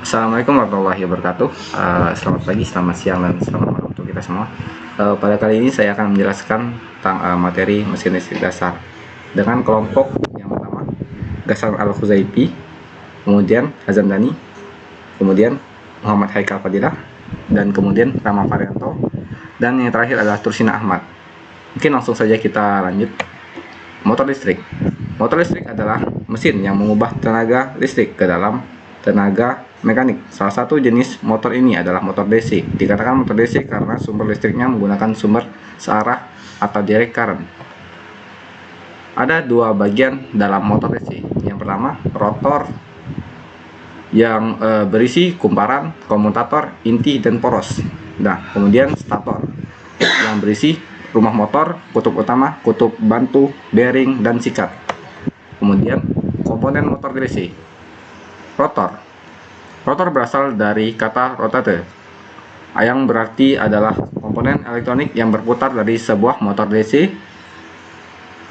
Assalamualaikum warahmatullahi wabarakatuh. Selamat pagi, selamat siang, dan selamat malam untuk kita semua. Pada kali ini saya akan menjelaskan tentang materi mesin listrik dasar dengan kelompok yang pertama Ghassan Al-Khuzaifi, kemudian Hazamdani, kemudian Muhammad Haikal Fadilah, dan kemudian Rama Varianto, dan yang terakhir adalah Tursina Ahmad. Mungkin langsung saja kita lanjut. Motor listrik. Motor listrik adalah mesin yang mengubah tenaga listrik ke dalam tenaga mekanik. Salah satu jenis motor ini adalah motor DC. Dikatakan motor DC karena sumber listriknya menggunakan sumber searah atau direct current. Ada dua bagian dalam motor DC. Yang pertama, rotor yang berisi kumparan, komutator, inti, dan poros. Nah, kemudian stator yang berisi rumah motor, kutub utama, kutub bantu, bearing, dan sikat. Kemudian komponen motor DC. Rotor. Rotor berasal dari kata rotate, yang berarti adalah komponen elektronik yang berputar dari sebuah motor DC.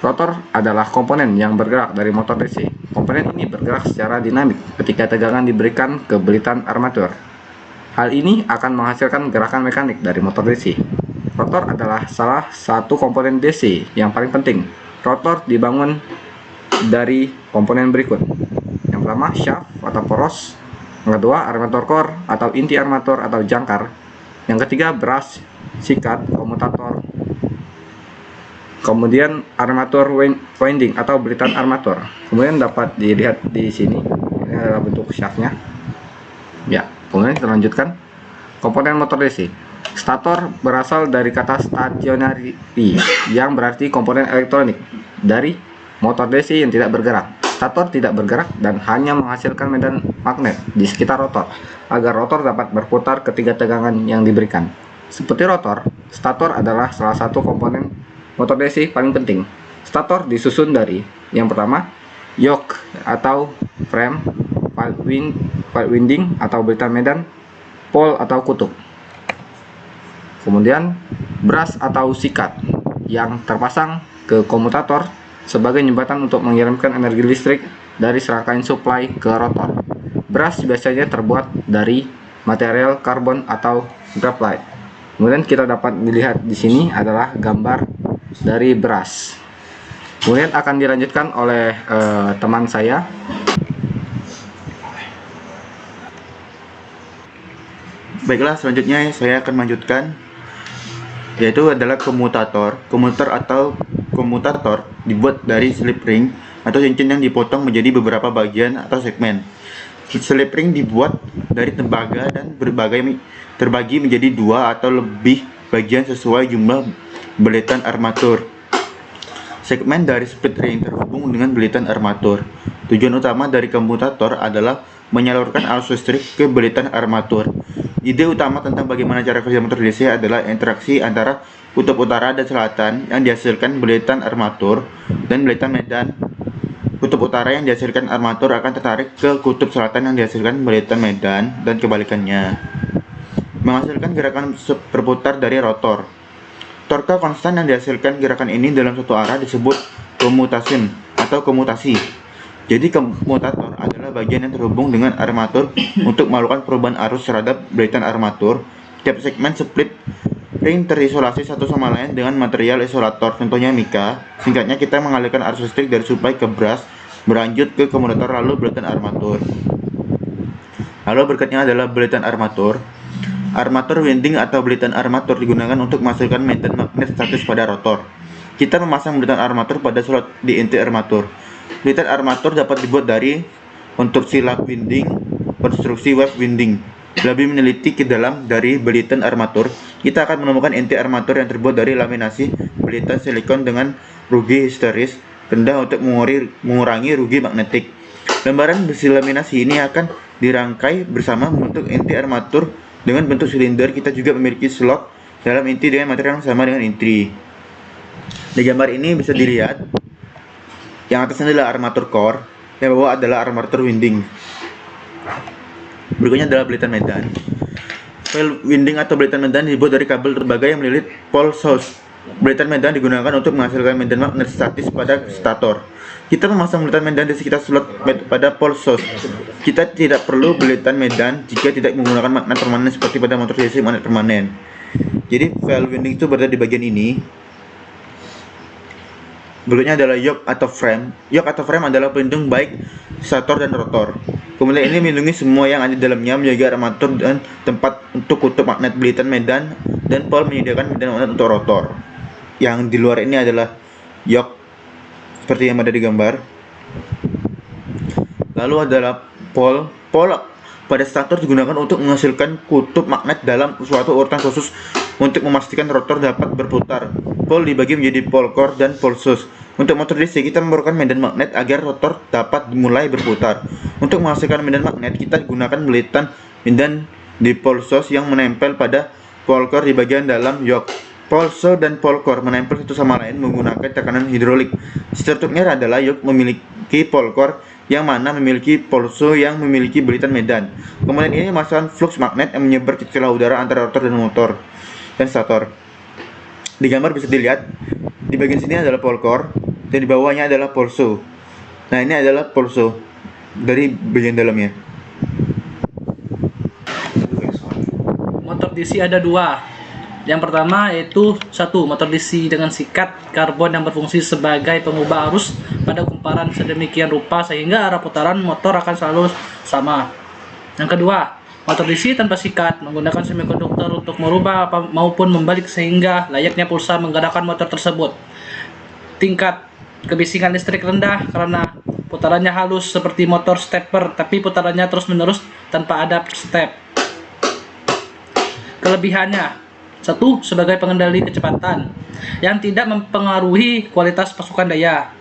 Rotor adalah komponen yang bergerak dari motor DC. Komponen ini bergerak secara dinamik ketika tegangan diberikan ke belitan armatur. Hal ini akan menghasilkan gerakan mekanik dari motor DC. Rotor adalah salah satu komponen DC yang paling penting. Rotor dibangun dari komponen berikut. Yang pertama, shaft atau poros. Yang kedua, armatur core atau inti armatur atau jangkar. Yang ketiga, brush, sikat, komutator. Kemudian armatur winding atau belitan armatur. Kemudian dapat dilihat di sini, ini adalah bentuk shaftnya. Ya, kemudian kita lanjutkan. Komponen motor DC. Stator berasal dari kata stationary, yang berarti komponen elektronik dari motor DC yang tidak bergerak. Stator tidak bergerak dan hanya menghasilkan medan magnet di sekitar rotor agar rotor dapat berputar ketika tegangan yang diberikan. Seperti rotor, stator adalah salah satu komponen motor DC paling penting. Stator disusun dari yang pertama, yoke atau frame, field winding atau belitan medan, pole atau kutub. Kemudian brush atau sikat yang terpasang ke komutator sebagai jembatan untuk mengirimkan energi listrik dari serangkaian supply ke rotor. Brush biasanya terbuat dari material karbon atau graphite. Kemudian kita dapat dilihat di sini adalah gambar dari brush. Kemudian akan dilanjutkan oleh teman saya. Baiklah, selanjutnya saya akan melanjutkan, yaitu adalah komutator. Komutator dibuat dari slip ring atau cincin yang dipotong menjadi beberapa bagian atau segmen. Slip ring dibuat dari tembaga dan terbagi menjadi dua atau lebih bagian sesuai jumlah belitan armatur. Segmen dari split ring terhubung dengan belitan armatur. Tujuan utama dari komutator adalah menyalurkan arus listrik ke belitan armatur. Ide utama tentang bagaimana cara kerja motor DC adalah interaksi antara kutub utara dan selatan yang dihasilkan belitan armatur dan belitan medan. Kutub utara yang dihasilkan armatur akan tertarik ke kutub selatan yang dihasilkan belitan medan dan kebalikannya, menghasilkan gerakan berputar dari rotor. Torque konstan yang dihasilkan gerakan ini dalam satu arah disebut commutation atau komutasi. Jadi komutator adalah bagian yang terhubung dengan armatur untuk melakukan perubahan arus terhadap belitan armatur. Setiap segmen split ring terisolasi satu sama lain dengan material isolator, contohnya mika. Singkatnya, kita mengalirkan arus listrik dari supply ke brush, berlanjut ke komutator lalu belitan armatur. Lalu berikutnya adalah belitan armatur. Armatur winding atau belitan armatur digunakan untuk menghasilkan medan magnet statis pada rotor. Kita memasang belitan armatur pada slot di inti armatur. Belitan armatur dapat dibuat dari konstruksi lap winding, konstruksi wave winding. Lebih meneliti ke dalam dari belitan armatur, kita akan menemukan inti armatur yang terbuat dari laminasi belitan silikon dengan rugi histeris rendah untuk mengurangi rugi magnetik. Lembaran besi laminasi ini akan dirangkai bersama membentuk inti armatur dengan bentuk silinder. Kita juga memiliki slot dalam inti dengan material yang sama dengan inti. Di gambar ini bisa dilihat, yang atasnya adalah armatur core, yang bawah adalah armatur winding. Berikutnya adalah belitan medan. Field winding atau belitan medan dibuat dari kabel tembaga yang melilit pole source. Belitan medan digunakan untuk menghasilkan medan magnet statis pada stator. Kita memasang belitan medan di sekitar slot pada pole source. Kita tidak perlu belitan medan jika tidak menggunakan magnet permanen seperti pada motor DC magnet permanen. Jadi valve winding itu berada di bagian ini. Berikutnya adalah yoke atau frame. Yoke atau frame adalah pelindung baik stator dan rotor. Kemudian ini melindungi semua yang ada di dalamnya, menjaga armatur dan tempat untuk kutub magnet belitan medan, dan pole menyediakan medan magnet untuk rotor. Yang di luar ini adalah yoke seperti yang ada di gambar. Lalu adalah pole. Pole pada stator digunakan untuk menghasilkan kutub magnet dalam suatu urutan khusus untuk memastikan rotor dapat berputar. Pole dibagi menjadi pole core dan pole source. Untuk motor DC kita memerlukan medan magnet agar rotor dapat mulai berputar. Untuk menghasilkan medan magnet kita gunakan belitan medan di pole source yang menempel pada pole core di bagian dalam yoke. Pole source dan pole core menempel satu sama lain menggunakan tekanan hidrolik. Strukturnya adalah yoke memiliki pole core yang mana memiliki pole source yang memiliki belitan medan. Kemudian ini memasukkan flux magnet yang menyebar ke celah udara antara rotor dan motor dan stator. Di gambar bisa dilihat di bagian sini adalah pole core dan di bawahnya adalah pole source. Nah, ini adalah pole source dari bagian dalamnya. Motor DC ada dua. Yang pertama yaitu satu, motor DC dengan sikat karbon yang berfungsi sebagai pengubah arus pada kumparan sedemikian rupa sehingga arah putaran motor akan selalu sama. Yang kedua, motor DC tanpa sikat menggunakan semikonduktor untuk merubah maupun membalik sehingga layaknya pulsa menggerakkan motor tersebut. Tingkat kebisingan listrik rendah karena putarannya halus seperti motor stepper, tapi putarannya terus-menerus tanpa ada step. Kelebihannya: satu, sebagai pengendali kecepatan yang tidak mempengaruhi kualitas pasukan daya.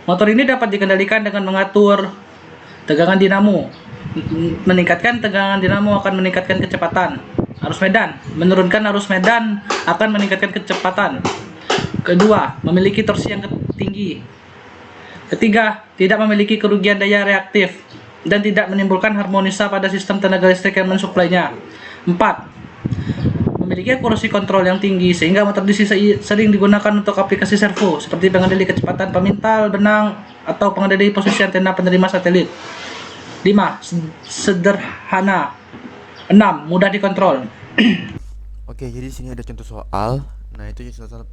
Motor ini dapat dikendalikan dengan mengatur tegangan dinamo. Meningkatkan tegangan dinamo akan meningkatkan kecepatan. Arus medan, menurunkan arus medan akan meningkatkan kecepatan. Kedua, memiliki torsi yang tinggi. Ketiga, tidak memiliki kerugian daya reaktif dan tidak menimbulkan harmonisa pada sistem tenaga listrik yang mensuplainya. 4. Memiliki akurasi kontrol yang tinggi sehingga motor DC sering digunakan untuk aplikasi servo seperti pengendali kecepatan pemintal benang atau pengendali posisi antena penerima satelit. 5. Sederhana. 6. Mudah dikontrol. Oke, jadi sini ada contoh soal. Nah, itu soal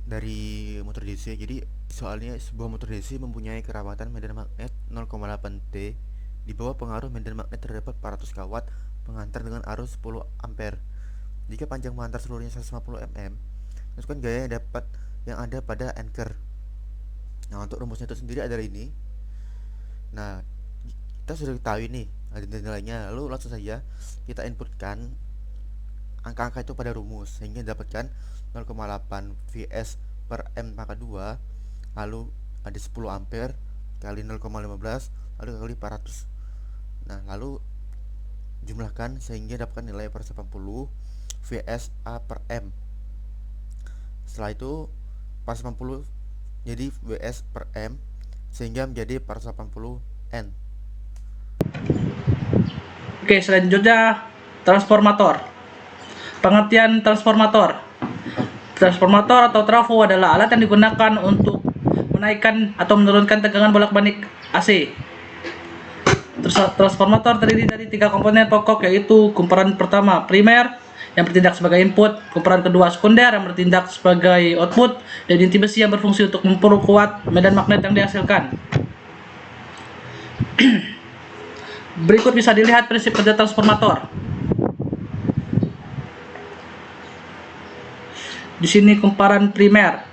dari motor DC. Jadi soalnya sebuah motor DC mempunyai kerawatan medan magnet 0,8 T. Di bawah pengaruh medan magnet terdapat 400 kW pengantar dengan arus 10 ampere. Jika panjang pengantar seluruhnya 150 mm, tentukan gaya yang ada pada anchor. Nah, untuk rumusnya itu sendiri adalah ini. Nah, kita sudah tahu ini ada nilainya, lalu langsung saja kita inputkan angka-angka itu pada rumus sehingga dapatkan 0,8 Vs per M pangkat 2, lalu ada 10 ampere kali 0,15 lalu kali 400. Nah, lalu jumlahkan sehingga dapatkan nilai per 80 VSA per M. Setelah itu per 80 jadi VS per M sehingga menjadi per 80 N. Oke, selanjutnya transformator. Pengertian transformator. Transformator atau trafo adalah alat yang digunakan untuk menaikkan atau menurunkan tegangan bolak-balik AC. Transformator terdiri dari 3 komponen pokok, yaitu kumparan pertama primer yang bertindak sebagai input, kumparan kedua sekunder yang bertindak sebagai output, dan inti besi yang berfungsi untuk memperkuat medan magnet yang dihasilkan. Berikut bisa dilihat prinsip kerja transformator. Di sini kumparan primer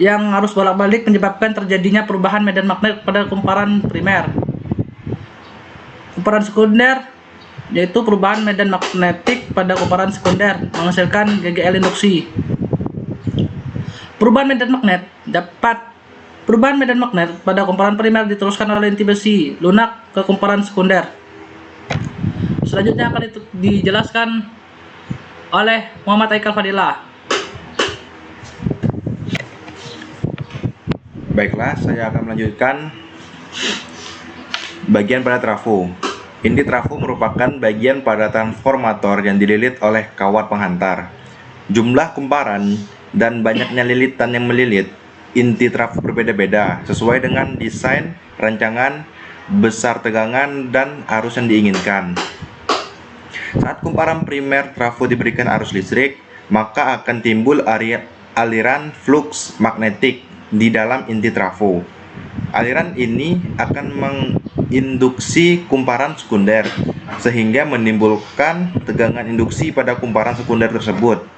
yang harus bolak-balik menyebabkan terjadinya perubahan medan magnet pada kumparan primer. Kumparan sekunder yaitu perubahan medan magnetik pada kumparan sekunder menghasilkan GGL induksi. Perubahan medan magnet pada kumparan primer diteruskan oleh inti besi lunak ke kumparan sekunder. Selanjutnya akan dijelaskan oleh Muhammad Aikal Fadilah. Baiklah, saya akan melanjutkan bagian pada trafo. Inti trafo merupakan bagian pada transformator yang dililit oleh kawat penghantar. Jumlah kumparan dan banyaknya lilitan yang melilit inti trafo berbeda-beda sesuai dengan desain, rancangan, besar tegangan dan arus yang diinginkan. Saat kumparan primer trafo diberikan arus listrik, maka akan timbul aliran flux magnetik di dalam inti trafo. Aliran ini akan menginduksi kumparan sekunder, sehingga menimbulkan tegangan induksi pada kumparan sekunder tersebut.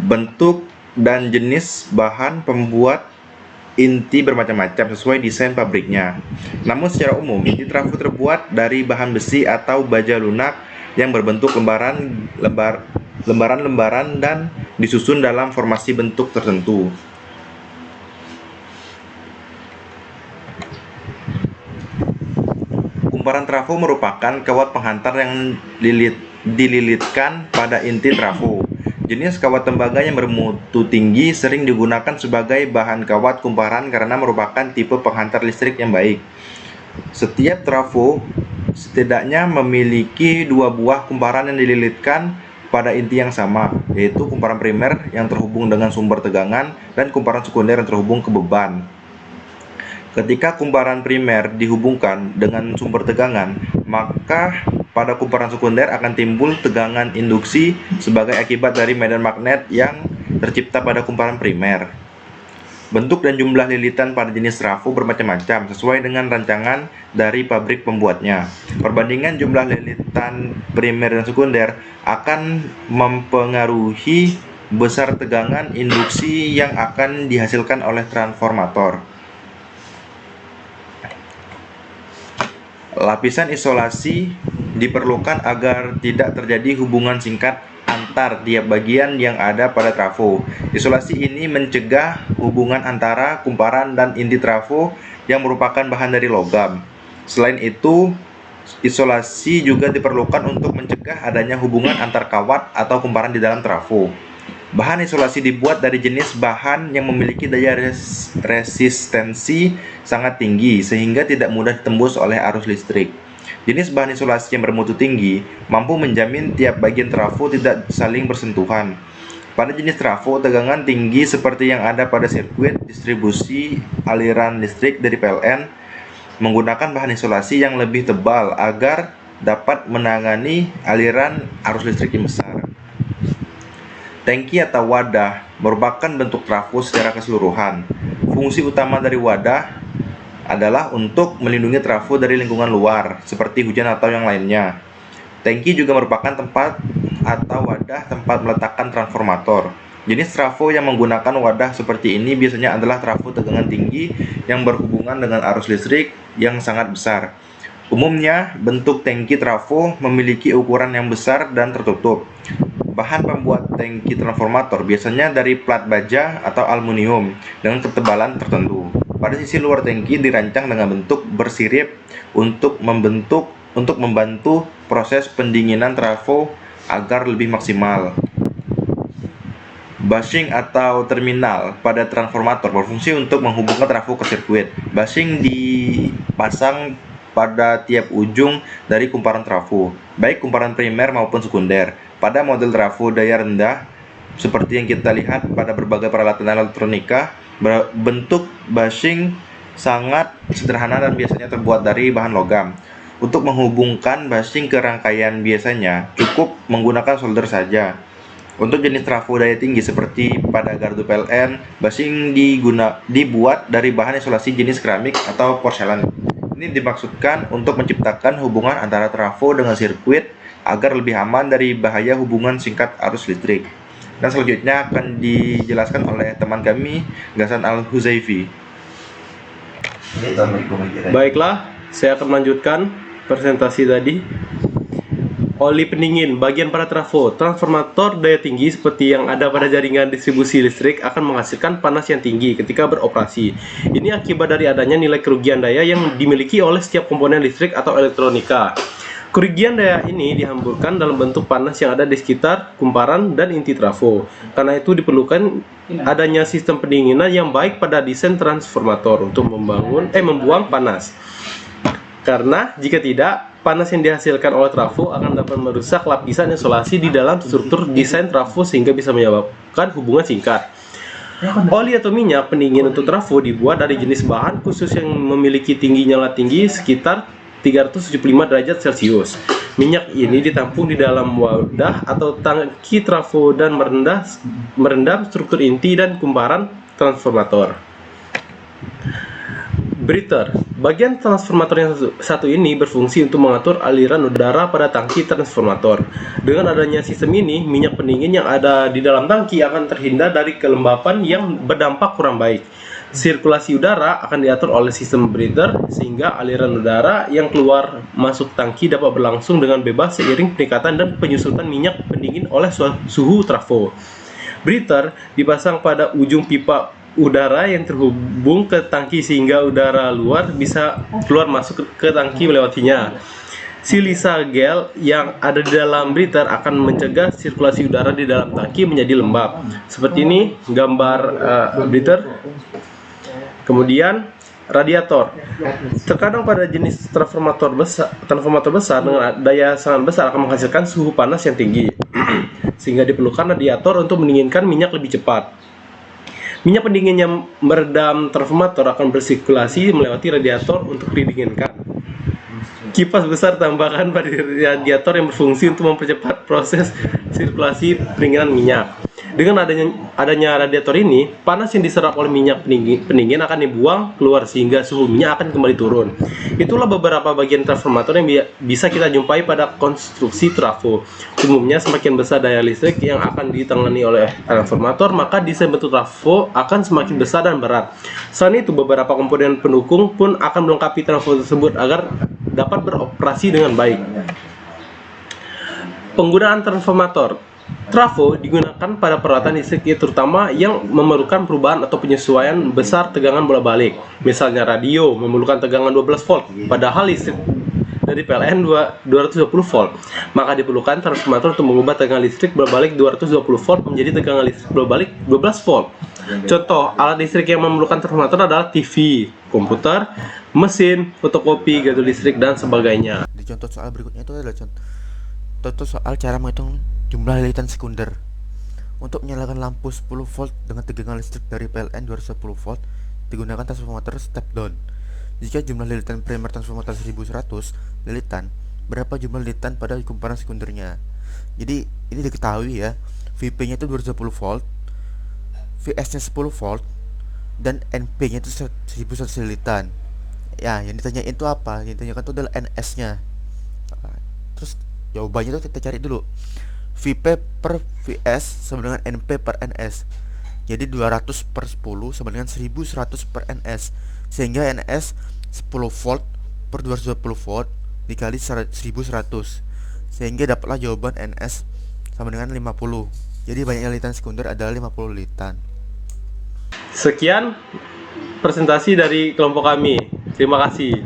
Bentuk dan jenis bahan pembuat inti bermacam-macam sesuai desain pabriknya. Namun secara umum, inti trafo terbuat dari bahan besi atau baja lunak yang berbentuk lembaran-lembaran dan disusun dalam formasi bentuk tertentu. Kumparan trafo merupakan kawat penghantar yang dililitkan pada inti trafo. Jenis kawat tembaga yang bermutu tinggi sering digunakan sebagai bahan kawat kumparan karena merupakan tipe penghantar listrik yang baik. Setiap trafo setidaknya memiliki 2 buah kumparan yang dililitkan pada inti yang sama, yaitu kumparan primer yang terhubung dengan sumber tegangan dan kumparan sekunder yang terhubung ke beban. Ketika kumparan primer dihubungkan dengan sumber tegangan, maka pada kumparan sekunder akan timbul tegangan induksi sebagai akibat dari medan magnet yang tercipta pada kumparan primer. Bentuk dan jumlah lilitan pada jenis trafo bermacam-macam sesuai dengan rancangan dari pabrik pembuatnya. Perbandingan jumlah lilitan primer dan sekunder akan mempengaruhi besar tegangan induksi yang akan dihasilkan oleh transformator. Lapisan isolasi diperlukan agar tidak terjadi hubungan singkat antar tiap bagian yang ada pada trafo. Isolasi ini mencegah hubungan antara kumparan dan inti trafo yang merupakan bahan dari logam. Selain itu, isolasi juga diperlukan untuk mencegah adanya hubungan antar kawat atau kumparan di dalam trafo. Bahan isolasi dibuat dari jenis bahan yang memiliki daya resistensi sangat tinggi sehingga tidak mudah ditembus oleh arus listrik. Jenis bahan isolasi yang bermutu tinggi mampu menjamin tiap bagian trafo tidak saling bersentuhan. Pada jenis trafo tegangan tinggi seperti yang ada pada sirkuit distribusi aliran listrik dari PLN menggunakan bahan isolasi yang lebih tebal agar dapat menangani aliran arus listrik yang besar. Tangki atau wadah merupakan bentuk trafo secara keseluruhan. Fungsi utama dari wadah adalah untuk melindungi trafo dari lingkungan luar, seperti hujan atau yang lainnya. Tangki juga merupakan tempat atau wadah tempat meletakkan transformator. Jenis trafo yang menggunakan wadah seperti ini biasanya adalah trafo tegangan tinggi yang berhubungan dengan arus listrik yang sangat besar. Umumnya, bentuk tangki trafo memiliki ukuran yang besar dan tertutup. Bahan pembuat tangki transformator biasanya dari plat baja atau aluminium dengan ketebalan tertentu. Pada sisi luar tangki dirancang dengan bentuk bersirip untuk membantu proses pendinginan trafo agar lebih maksimal. Bushing atau terminal pada transformator berfungsi untuk menghubungkan trafo ke sirkuit. Bushing dipasang pada tiap ujung dari kumparan trafo, baik kumparan primer maupun sekunder. Pada model trafo daya rendah, seperti yang kita lihat pada berbagai peralatan elektronika, bentuk bushing sangat sederhana dan biasanya terbuat dari bahan logam. Untuk menghubungkan bushing ke rangkaian biasanya cukup menggunakan solder saja. Untuk jenis trafo daya tinggi seperti pada gardu PLN, bushing dibuat dari bahan isolasi jenis keramik atau porselen. Ini dimaksudkan untuk menciptakan hubungan antara trafo dengan sirkuit agar lebih aman dari bahaya hubungan singkat arus listrik. Dan selanjutnya akan dijelaskan oleh teman kami, Ghassan Al-Huzaifi. Baiklah, saya akan melanjutkan presentasi tadi. Oli pendingin bagian pada trafo. Transformator daya tinggi seperti yang ada pada jaringan distribusi listrik akan menghasilkan panas yang tinggi ketika beroperasi. Ini akibat dari adanya nilai kerugian daya yang dimiliki oleh setiap komponen listrik atau elektronika. Kerugian daya ini dihamburkan dalam bentuk panas yang ada di sekitar kumparan dan inti trafo. Karena itu diperlukan adanya sistem pendinginan yang baik pada desain transformator untuk membuang panas. Karena jika tidak, panas yang dihasilkan oleh trafo akan dapat merusak lapisan isolasi di dalam struktur desain trafo sehingga bisa menyebabkan hubungan singkat. Oli atau minyak pendingin untuk trafo dibuat dari jenis bahan khusus yang memiliki tinggi nyala tinggi sekitar 375 derajat Celcius. Minyak ini ditampung di dalam wadah atau tangki trafo dan merendam struktur inti dan kumparan transformator. Breather. Bagian transformator yang satu ini berfungsi untuk mengatur aliran udara pada tangki transformator. Dengan adanya sistem ini, minyak pendingin yang ada di dalam tangki akan terhindar dari kelembapan yang berdampak kurang baik. Sirkulasi udara akan diatur oleh sistem breather sehingga aliran udara yang keluar masuk tangki dapat berlangsung dengan bebas seiring peningkatan dan penyusutan minyak pendingin oleh suhu trafo. Breather dipasang pada ujung pipa udara yang terhubung ke tangki sehingga udara luar bisa keluar masuk ke tangki melewatinya. Silisa gel yang ada di dalam breather akan mencegah sirkulasi udara di dalam tangki menjadi lembab. Seperti ini gambar breather. Kemudian radiator. Terkadang pada jenis transformator besar dengan daya sangat besar akan menghasilkan suhu panas yang tinggi, sehingga diperlukan radiator untuk mendinginkan minyak lebih cepat. Minyak pendingin yang meredam transformator akan bersirkulasi melewati radiator untuk didinginkan. Kipas besar tambahkan pada radiator yang berfungsi untuk mempercepat proses sirkulasi pendinginan minyak. Dengan adanya radiator ini, panas yang diserap oleh minyak pendingin akan dibuang keluar sehingga suhu minyak akan kembali turun. Itulah beberapa bagian transformator yang bisa kita jumpai pada konstruksi trafo. Umumnya semakin besar daya listrik yang akan ditangani oleh transformator, maka desain bentuk trafo akan semakin besar dan berat. Selain itu, beberapa komponen pendukung pun akan melengkapi trafo tersebut agar dapat beroperasi dengan baik. Penggunaan transformator. Trafo digunakan pada peralatan listrik terutama yang memerlukan perubahan atau penyesuaian besar tegangan bolak-balik. Misalnya radio memerlukan tegangan 12 volt, padahal listrik dari PLN 220 volt. Maka diperlukan transformator untuk mengubah tegangan listrik bolak-balik 220 volt menjadi tegangan listrik bolak-balik 12 volt. Contoh alat listrik yang memerlukan transformator adalah TV, komputer, mesin, fotokopi, gardu listrik, dan sebagainya. Di contoh soal berikutnya itu adalah contoh soal cara menghitung jumlah lilitan sekunder. Untuk menyalakan lampu 10 volt dengan tegangan listrik dari PLN 210 volt digunakan transformator step down. Jika jumlah lilitan primer transformator 1100 lilitan, berapa jumlah lilitan pada kumparan sekundernya? Jadi ini diketahui ya, VP-nya itu 210 volt, VS-nya 10 volt, dan NP-nya itu 1100 lilitan. Ya, yang ditanyain itu apa? Yang ditanyakan itu adalah NS-nya. Terus jawabannya itu kita cari dulu. VP per VS sama dengan NP per NS. Jadi 200 per 10 sama dengan 1100 per NS. Sehingga NS 10 volt per 220 volt dikali 1100. Sehingga dapatlah jawaban NS sama dengan 50. Jadi banyaknya lilitan sekunder adalah 50 lilitan. Sekian presentasi dari kelompok kami. Terima kasih.